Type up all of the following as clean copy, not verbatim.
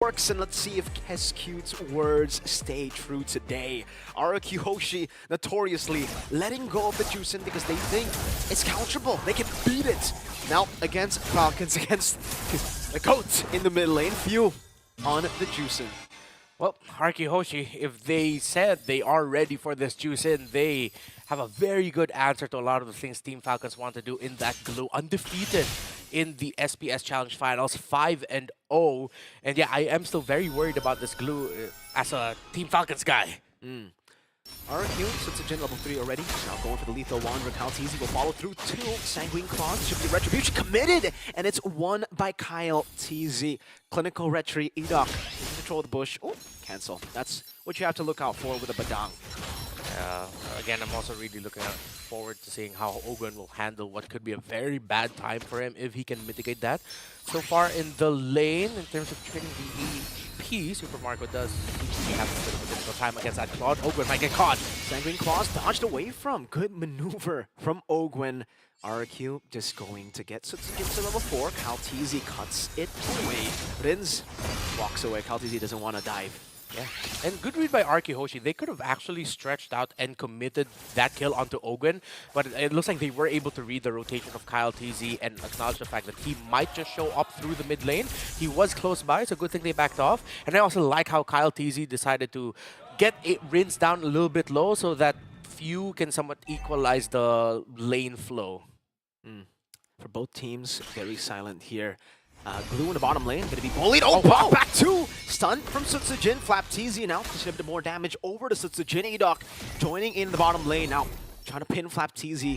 works, and let's see if Kescute's words stay true today. rrqhoshi notoriously letting go of the Juicing because they think it's counterable. They can beat it. Now against Falcons, against the GOAT in the mid lane, few on the Juicing. Well, rrqhoshi, if they said they are ready for this Juicing, they have a very good answer to a lot of the things Team Falcons want to do in that glue. Undefeated in the SPS Challenge Finals, 5-0. And yeah, I am still very worried about this glue as a Team Falcons guy. rrq sits at Gen level 3 already. Now going for the lethal wand. rrqhoshi will follow through 2 Sanguine Claws. Should be Retribution committed, and it's won by Kyle TZ. Clinical Retry, Edok. Control the bush. Oh, cancel. That's what you have to look out for with a Badang. Again, I'm also really looking forward to seeing how Ogwen will handle what could be a very bad time for him if he can mitigate that. So far in the lane, in terms of trading the HP, Super Marco does have a bit of a difficult time against that Claude. Ogwen might get caught. Sanguine Claws dodged away from. Good maneuver from Ogwen. rrq just going to get to level 4. Kyle TZ cuts it away. Rins walks away. Kyle TZ doesn't want to dive. Yeah, and good read by rrqhoshi. They could have actually stretched out and committed that kill onto Ogwen, but it looks like they were able to read the rotation of Kyle TZ and acknowledge the fact that he might just show up through the mid lane. He was close by, so good thing they backed off. And I also like how Kyle TZ decided to get Rins down a little bit low so that few can somewhat equalize the lane flow. For both teams, very silent here. Glue in the bottom lane, gonna be bullied. Oh, wow. Back 2! Stun from Sutsujin. Flap TZ now, pushing up to more damage over to Sutsujin. Edok joining in the bottom lane now, trying to pin Flap TZ,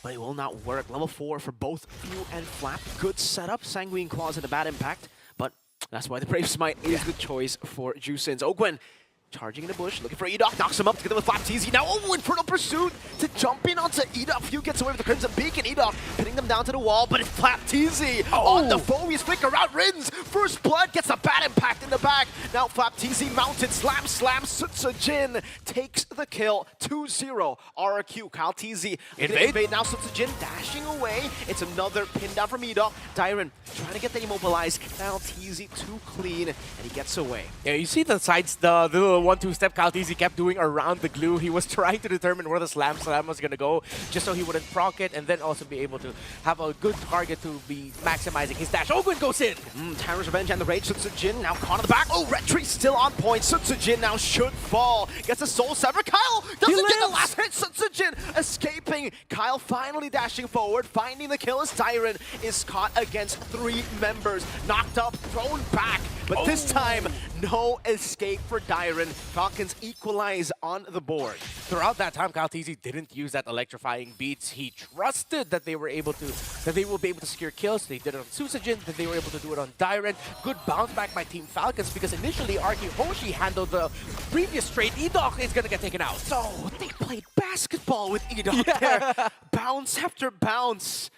but it will not work. Level 4 for both Few and Flap. Good setup. Sanguine Claws and a bad impact, but that's why the Brave Smite is the choice for Juicings. Ogwen charging in the bush, looking for Edok, knocks him up together with Flap TZ. Now, Infernal Pursuit to jump in onto Edok. Few gets away with the Crimson Beacon. Edok pinning them down to the wall, but it's Flap TZ on the Phobius flicker out. Rins, first blood, gets a bad impact in the back. Now Flap TZ mounted, slam, Sutsujin takes the kill, 2-0. rrq, Kyle TZ, invade. Now Sutsujin dashing away. It's another pin down from Edok. Dyron trying to get that immobilized. Kyle TZ too clean, and he gets away. Yeah, you see the sides, the little 1-2 step Kyle TZ kept doing around the glue. He was trying to determine where the slam was going to go, just so he wouldn't proc it, and then also be able to have a good target to be maximizing his dash. Ogwen goes in! Terror's Revenge and the Rage. Sutsujin now caught on the back. Oh, Retry still on point. Sutsujin now should fall. Gets a Soul Sever. Kyle doesn't get the last hit. Sutsujin escaping. Kyle finally dashing forward, finding the kill as Tyron is caught against 3 members. Knocked up, thrown back, but this time, no escape for Dyron. Falcons equalize on the board. Throughout that time, Kyle TZ didn't use that electrifying beats. He trusted that they will be able to secure kills. They did it on Sutsujin, that they were able to do it on Dyron. Good bounce back by Team Falcons because initially rrqhoshi handled the previous trade. Edok is gonna get taken out. So they played basketball with Edok there. Bounce after bounce.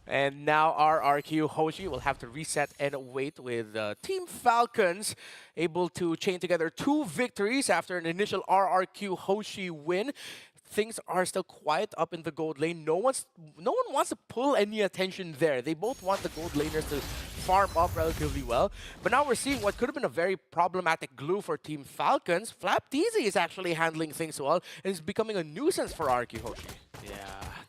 And now rrqhoshi will have to reset and wait with Team Falcons able to chain together 2 victories after an initial rrqhoshi win. Things are still quiet up in the gold lane. No one wants to pull any attention there. They both want the gold laners to farm up relatively well. But now we're seeing what could have been a very problematic glue for Team Falcons. Flap TZ is actually handling things well and is becoming a nuisance for rrqhoshi. Yeah,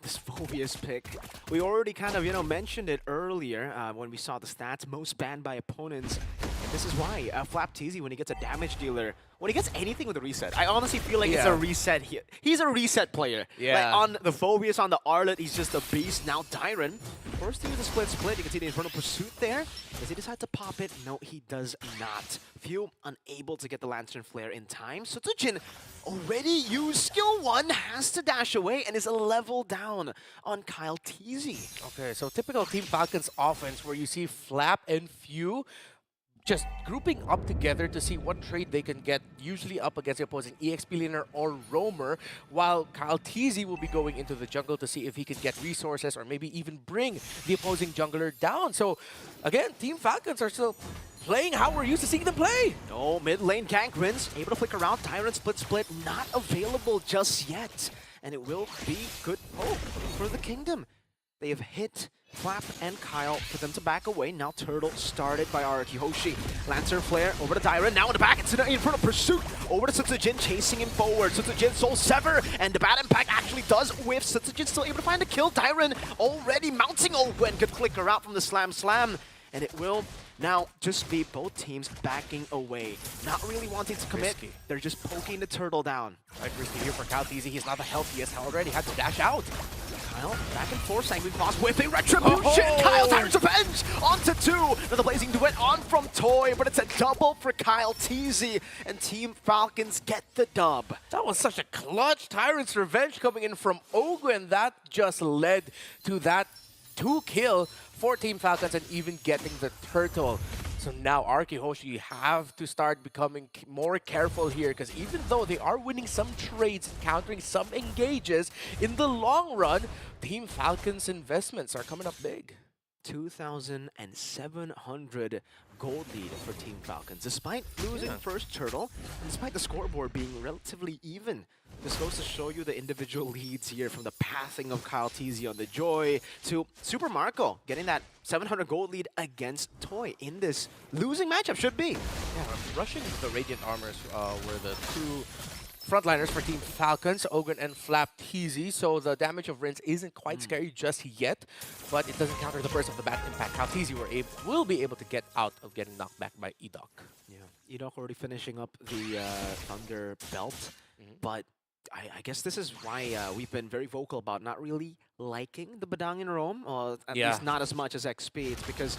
this Phobius pick. We already kind of, mentioned it earlier when we saw the stats. Most banned by opponents. And this is why. Flap TZ, when he gets a damage dealer, when he gets anything with a reset, I honestly feel like it's a reset here. He's a reset player. Yeah. Like on the Phobius, on the Arlet, he's just a beast. Now Dyron, forced to use the split. You can see the Infernal Pursuit there. Does he decide to pop it? No, he does not. Few unable to get the Lantern Flare in time. Sutsujin already used skill 1, has to dash away, and is a level down on Kyle TZ. Okay, so typical Team Falcons offense where you see Flap and Few just grouping up together to see what trade they can get, usually up against the opposing EXP laner or roamer, while Kyle TZ will be going into the jungle to see if he can get resources or maybe even bring the opposing jungler down. So again, Team Falcons are still playing how we're used to seeing them play. No, mid lane gank. Rins able to flick around. Tyrant split, not available just yet. And it will be good hope for the kingdom. They have hit Flap and Kyle for them to back away. Now Turtle started by rrqhoshi. Lancer Flare over to Dyron. Now in the back, it's an Infernal Pursuit over to Sutsujin, chasing him forward. Sutsujin Soul Sever, and the bad impact actually does whiff. Sutsujin still able to find a kill. Dyron already mounting Ogwen. Good flicker out from the Slam. And it will now just be both teams backing away. Not really wanting to commit. Risky. They're just poking the Turtle down. Quite risky here for KyleTzy. He's not the healthiest. Already had to dash out. Kyle, back and forth, Sanguine Claws with a Retribution! Oh! Kyle, Tyrant's Revenge! Onto 2! Now the Blazing Duet on from Toy, but it's a double for KyleTzy, and Team Falcons get the dub. That was such a clutch Tyrant's Revenge coming in from Ogwen. That just led to that 2-kill for Team Falcons and even getting the turtle. So now rrqhoshi have to start becoming more careful here, because even though they are winning some trades, encountering some engages, in the long run, Team Falcons' investments are coming up big. 2,700 gold lead for Team Falcons. Despite losing first turtle, and despite the scoreboard being relatively even, this goes to show you the individual leads here, from the pathing of KyleTzy on the Joy to Super Marco getting that 700 gold lead against Toy in this losing matchup should be. Yeah, rushing into the Radiant Armors were the two frontliners for Team Falcons, Ogwen and FlapTzy, so the damage of Rinse isn't quite scary just yet, but it doesn't counter the burst of the bad impact. KyleTzy will be able to get out of getting knocked back by Edok. Yeah, Edok already finishing up the Thunder belt, but I guess this is why we've been very vocal about not really liking the Badang in Rome, or at least not as much as XP. It's because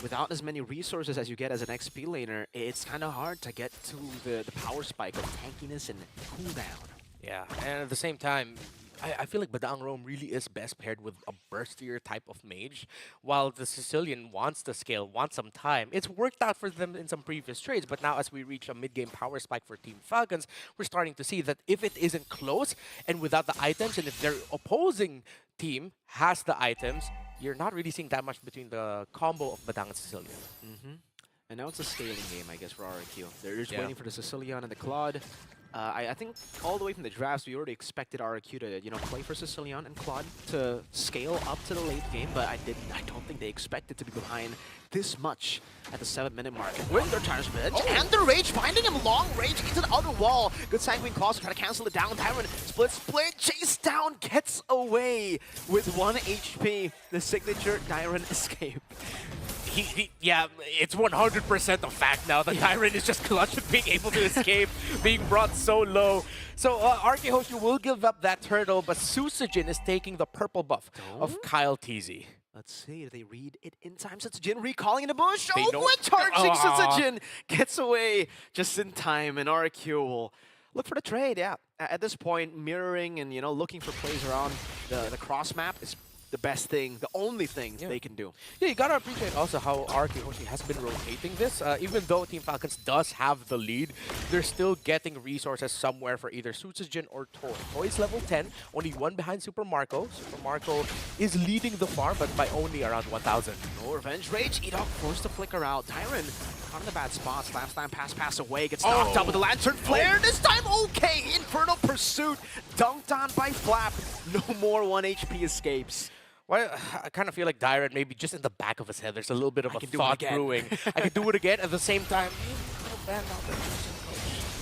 without as many resources as you get as an XP laner, it's kind of hard to get to the power spike of tankiness and cooldown. Yeah, and at the same time, I feel like Badang Rome really is best paired with a burstier type of mage, while the Sicilian wants the scale, wants some time. It's worked out for them in some previous trades, but now as we reach a mid-game power spike for Team Falcons, we're starting to see that if it isn't close and without the items, and if their opposing team has the items, you're not really seeing that much between the combo of Badang and Sicilian. And now it's a scaling game, I guess, for rrq. They're just waiting for the Sicilian and the Claude. I think all the way from the drafts, we already expected rrq to, play for Sicilian and Claude to scale up to the late game, but I don't think they expected to be behind this much at the 7-minute mark. And with their Tyrant's Revenge and the Rage, finding him long range into the outer wall. Good Sanguine Claws to try to cancel it down. Tyrant split, chase down, gets away with 1 HP. The signature Dyron escape. Yeah, it's 100% a fact now that Tyrant is just clutch at being able to escape, being brought so low. So rrqhoshi will give up that turtle, but Sutsujin is taking the purple buff of KyleTzy. Let's see, do they read it in time? Sutsujin recalling in the bush. They Oh, know- what charging Sutsujin gets away just in time, and rrq will look for the trade. Yeah, at this point, mirroring and looking for plays around the cross map is the best thing, the only thing they can do. Yeah, you gotta appreciate also how rrqhoshi has been rotating this. Even though Team Falcons does have the lead, they're still getting resources somewhere for either Sutsujin or Toy. Toy is level 10, only 1 behind Super Marco. Super Marco is leading the farm, but by only around 1,000. No revenge rage. Edok forced to flicker out. Tyron caught in the bad spot. Slam, pass away. Gets knocked out with the Lantern Flare. This time, okay. Infernal Pursuit. Dunked on by Flap. No more 1 HP escapes. Well, I kind of feel like Dyron, maybe just in the back of his head, there's a little bit of a thought brewing. I can do it again at the same time.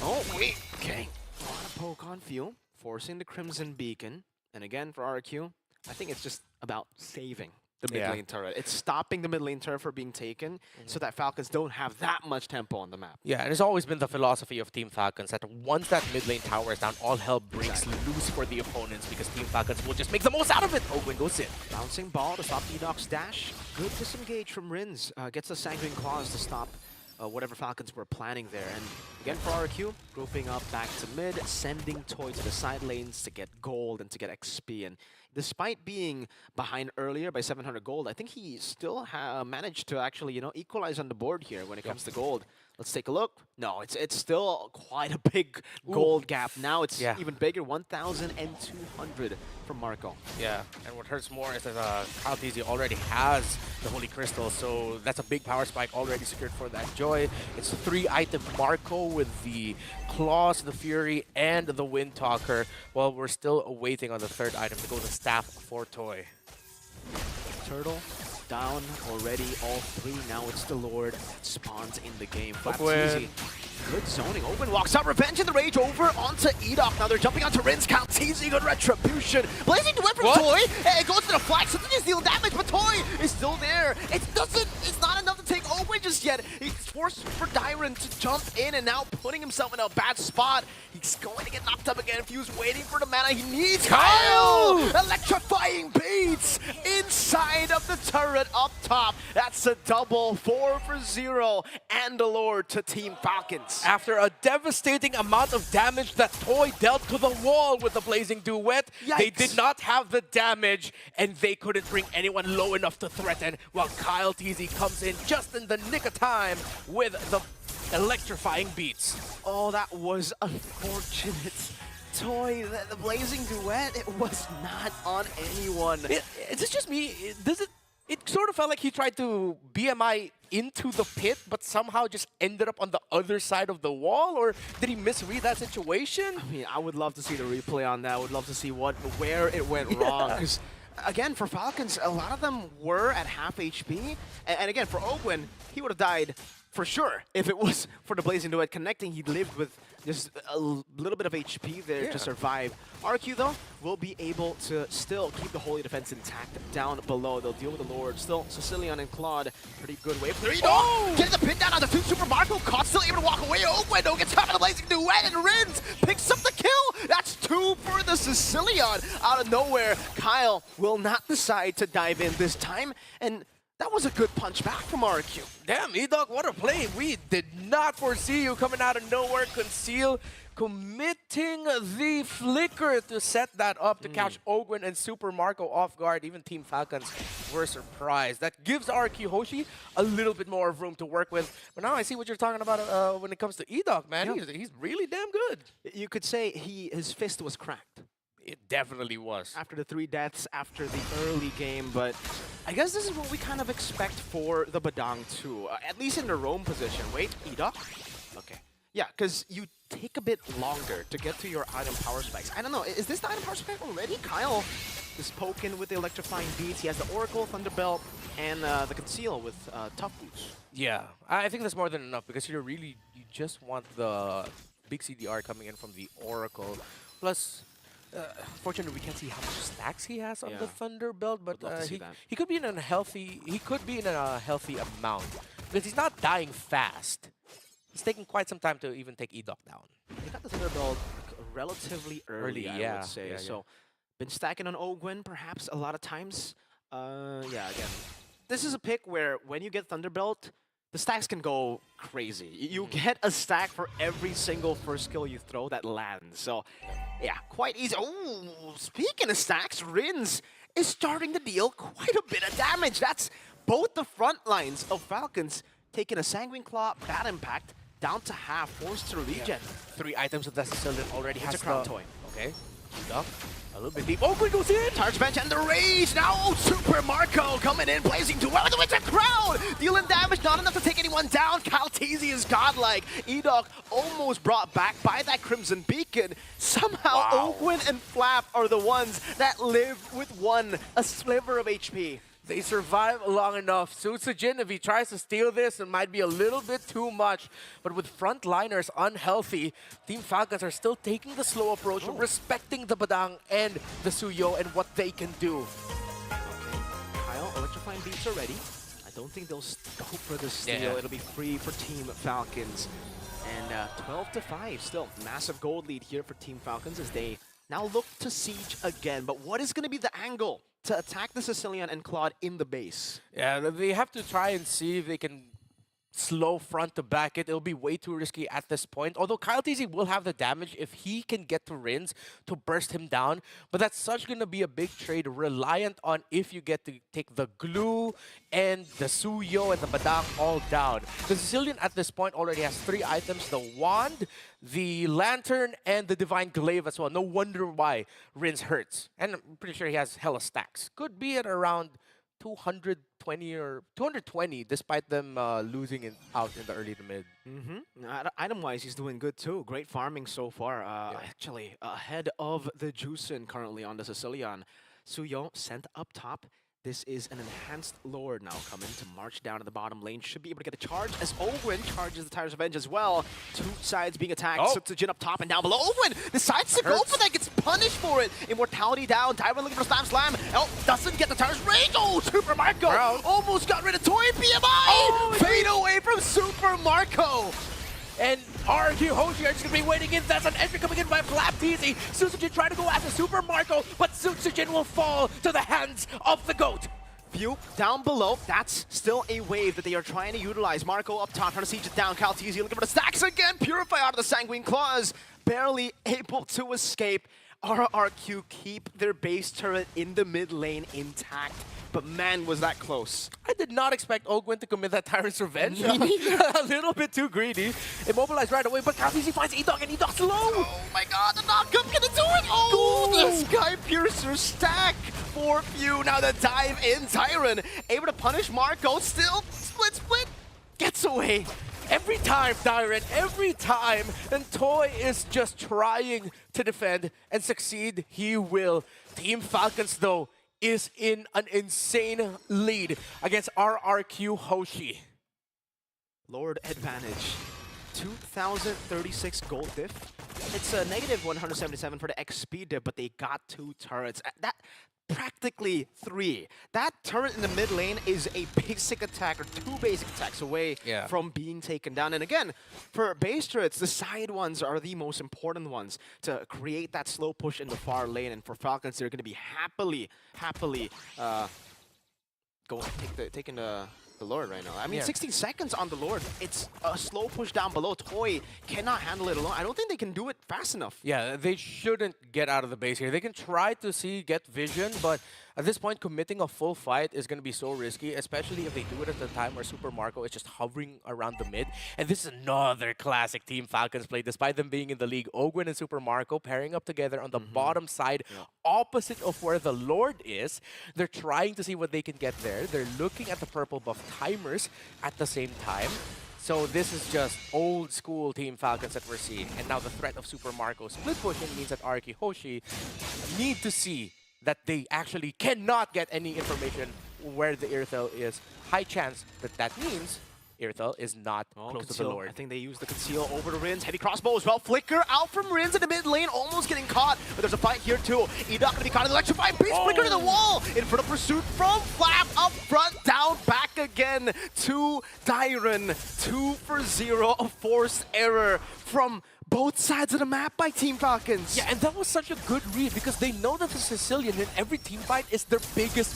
Oh, wait. Okay. Want to poke on Fuel, forcing the Crimson Beacon. And again, for rrq, I think it's just about saving the mid lane turret. It's stopping the mid lane turret from being taken so that Falcons don't have that much tempo on the map. Yeah, and it's always been the philosophy of Team Falcons that once that mid lane tower is down, all hell breaks loose for the opponents because Team Falcons will just make the most out of it. Ogwen goes in. Bouncing ball to stop Edok's dash. Good disengage from Rins. Gets the Sanguine Claws to stop whatever Falcons were planning there. And again for rrq, grouping up back to mid, sending Toy to the side lanes to get gold and to get XP. And despite being behind earlier by 700 gold, I think he still managed to actually, equalize on the board here when it comes to gold. Let's take a look. No, it's still quite a big gold gap. Now it's even bigger, 1,200 from Marco. Yeah, and what hurts more is that KyleTzy already has the Holy Crystal, so that's a big power spike already secured for that Joy. It's 3-item Marco with the Claws, the Fury, and the Wind Talker, while we're still waiting on the 3rd item to go the Staff for Toy. Turtle down already, all three. Now it's the Lord that spawns in the game. Owen. Good zoning. Owen walks out. Revenge in the Rage over onto Edok. Now they're jumping onto Rin's. Teasing good Retribution. Blazing Duet from Toy. It goes to the flag. So they deal damage, but Toy is still there. It's not enough to take Owen just yet. He's forced for Dyron to jump in and now putting himself in a bad spot. He's going to get knocked up again. Fuse waiting for the mana. He needs Kyle! Electrifying beats inside of the turret up top. That's a double 4 for 0 and the Lord to Team Falcons. After a devastating amount of damage that Toy dealt to the wall with the Blazing Duet, they did not have the damage and they couldn't bring anyone low enough to threaten, while Kyle TZ comes in just in the nick of time with the electrifying beats. Oh, that was unfortunate. Toy, the Blazing Duet, it was not on anyone. Is this just me? It sort of felt like he tried to BMI into the pit, but somehow just ended up on the other side of the wall? Or did he misread that situation? I mean, I would love to see the replay on that. I would love to see where it went wrong. Because, again, for Falcons, a lot of them were at half HP. And again, for Ogwin, he would have died for sure. If it was for the Blazing Duet connecting, he lived with just a little bit of HP there to survive. rrqhoshi, though, will be able to still keep the Holy Defense intact down below. They'll deal with the Lord. Still, Sicilian and Claude, pretty good wave. There you go! Getting the pin down on the two Super Marco. Caught, still able to walk away. Ogwin gets caught by the Blazing Duet, and Rins picks up the kill! That's 2 for the Sicilian. Out of nowhere, Kyle will not decide to dive in this time, and that was a good punch back from rrqhoshi. Damn, Edok, what a play. We did not foresee you coming out of nowhere. Conceal, committing the flicker to set that up to catch Ogwin and Super Marco off guard. Even Team Falcons were surprised. That gives rrqhoshi a little bit more room to work with. But now I see what you're talking about when it comes to Edok, man. Yep. He's really damn good. You could say his fist was cracked. It definitely was. After the 3 deaths, after the early game, but I guess this is what we kind of expect for the Badang too, at least in the roam position. Wait, Edok? Okay. Yeah, because you take a bit longer to get to your item power spikes. I don't know, is this the item power spike already? Kyle is poking with the electrifying beats. He has the Oracle, Thunderbelt, and the Conceal with Tough Boots. Yeah, I think that's more than enough because you just want the big CDR coming in from the Oracle. Plus, fortunately, we can't see how much stacks he has on the Thunderbelt, but he could be in a healthy amount because he's not dying fast. It's taking quite some time to even take Edok down. He got the Thunderbelt relatively early, I would say. So, been stacking on Ogwin perhaps a lot of times. Yeah, again, this is a pick where when you get Thunderbelt, the stacks can go crazy. You get a stack for every single first skill you throw that lands. So, yeah, quite easy. Oh, speaking of stacks, Rins is starting to deal quite a bit of damage. That's both the front lines of Falcons taking a Sanguine Claw, bad impact, down to half, forced to regen. 3 items of that Sicilian already has a Crown Toy. Okay, Edok. A little bit deep. Ogwin goes in! Target bench and the Rage! Now Super Marco coming in, Blazing Duet with the Witcher Crown! Dealing damage, not enough to take anyone down. Kyle TZ is godlike. Edok almost brought back by that Crimson Beacon. Somehow Ogwin and Flap are the ones that live with a sliver of HP. They survive long enough. Sutsujin, if he tries to steal this, it might be a little bit too much. But with frontliners unhealthy, Team Falcons are still taking the slow approach, respecting the Badang and the Suyo and what they can do. Okay, Kyle, electrifying beats are ready. I don't think they'll go for the steal. It'll be free for Team Falcons. And 12-5, still massive gold lead here for Team Falcons as they now look to siege again. But what is going to be the angle to attack the Sicilian and Claude in the base? Yeah, they have to try and see if they can slow front to back it. It'll be way too risky at this point. Although Kyle TZ will have the damage if he can get to Rins to burst him down. But that's such going to be a big trade reliant on if you get to take the glue and the Suyo and the Badang all down. The Sicilian at this point already has 3 items. The Wand, the Lantern, and the Divine Glaive as well. No wonder why Rins hurts. And I'm pretty sure he has hella stacks. Could be at around 220 or 220 despite them losing out in the early to mid. Item-wise, he's doing good too. Great farming so far. Actually, ahead of the Juicin currently on the Sicilian. Suyo sent up top. This is an enhanced Lord now coming to march down to the bottom lane. Should be able to get a charge as Ogwin charges the Tire's Revenge as well. Two sides being attacked. Oh. Sutsujin up top and down below. Ogwin decides to go for that, gets punished for it. Immortality down. Tyron looking for Slam. Oh, doesn't get the Tire's Rage. Oh, Super Marco almost got rid of Toy BMI. Oh, fade away from Super Marco. And rrqhoshi are just going to be waiting in. That's an entry coming in by Flapteezy. Sutsujin trying to go after Super Marco, but Sutsujin will fall to the hands of the GOAT. View down below. That's still a wave that they are trying to utilize. Marco up top trying to siege it down. Calteezy looking for the stacks again. Purify out of the Sanguine Claws. Barely able to escape. rrq keep their base turret in the mid lane intact. But man, was that close. I did not expect Ogwin to commit that Tyrant's Revenge. A little bit too greedy. Immobilized right away, but Calteezy finds E-Dog, and E-Dog's low. Oh my god, the knockup gonna do it! Oh, the Sky Piercer stack for Few. Now the dive in. Tyron able to punish Marco. Still split. Gets away. Every time, Tyrant, every time. And Toy is just trying to defend and succeed. He will. Team Falcons, though, is in an insane lead against rrqhoshi. Lord advantage. 2,036 gold diff. It's a negative 177 for the XP diff, but they got 2 turrets. That practically 3. That turret in the mid lane is a basic attack or 2 basic attacks away from being taken down. And again, for base turrets, the side ones are the most important ones to create that slow push in the far lane. And for Falcons, they're going to be happily taking the Lord right now. I mean, 16 seconds on the Lord. It's a slow push down below. Toy cannot handle it alone. I don't think they can do it fast enough. Yeah, they shouldn't get out of the base here. They can try to get vision, but at this point, committing a full fight is going to be so risky, especially if they do it at the time where Super Marco is just hovering around the mid. And this is another classic Team Falcons play, despite them being in the league. Ogwin and Super Marco pairing up together on the bottom side, opposite of where the Lord is. They're trying to see what they can get there. They're looking at the purple buff timers at the same time. So this is just old school Team Falcons that we're seeing. And now the threat of Super Marco split pushing means that rrqhoshi need to see that they actually cannot get any information where the Irithel is. High chance that that means Irithel is not close to the Lord. I think they use the conceal over to Rins. Heavy crossbow as well. Flicker out from Rins in the mid lane, almost getting caught. But there's a fight here too. E-Dog gonna be caught in the electrifying beast. Flicker to the wall. In front of pursuit from Flap. Up front, down, back again to Tyron. 2 for 0. A forced error from both sides of the map by Team Falcons. Yeah, and that was such a good read because they know that the Sicilian in every team fight is their biggest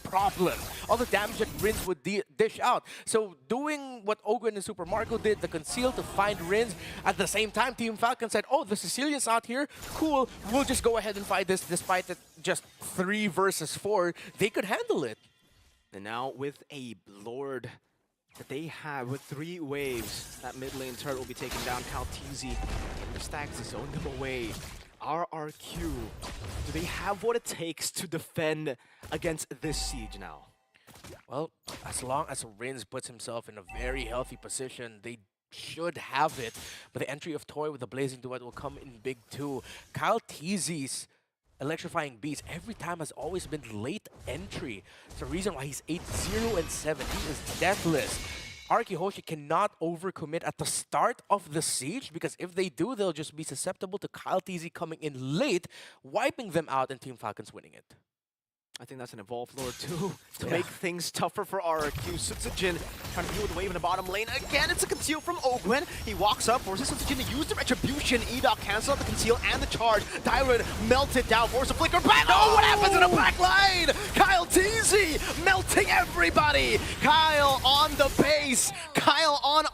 problem. All the damage that Rins would dish out. So doing what Ogwin and Super Marco did, the conceal to find Rins, at the same time Team Falcon said, oh, the Sicilian's out here, cool, we'll just go ahead and fight this. Despite that just 3 versus 4, they could handle it. And now with a Lord that they have with 3 waves, that mid lane turret will be taken down. Calteezy and the stacks to zone them away. rrq, do they have what it takes to defend against this siege now? Well, as long as Rins puts himself in a very healthy position, they should have it. But the entry of Toy with the Blazing Duet will come in big too. Calteezy's electrifying beast every time has always been late entry. It's the reason why he's 8-0 and 7. He is deathless. rrqhoshi cannot overcommit at the start of the siege, because if they do, they'll just be susceptible to Calteezy coming in late, wiping them out, and Team Falcons winning it. I think that's an evolved Lord too, to make things tougher for rrq. Sutsujin trying to deal with the wave in the bottom lane. Again, it's a conceal from Ogwin. He walks up, forces Sutsujin to use the retribution. E-Dog cancel out the conceal and the charge. Tyron melted down, force a flicker back. Oh, what happens in the back line? Calteezy melting everybody. Kyle on the base. Kyle on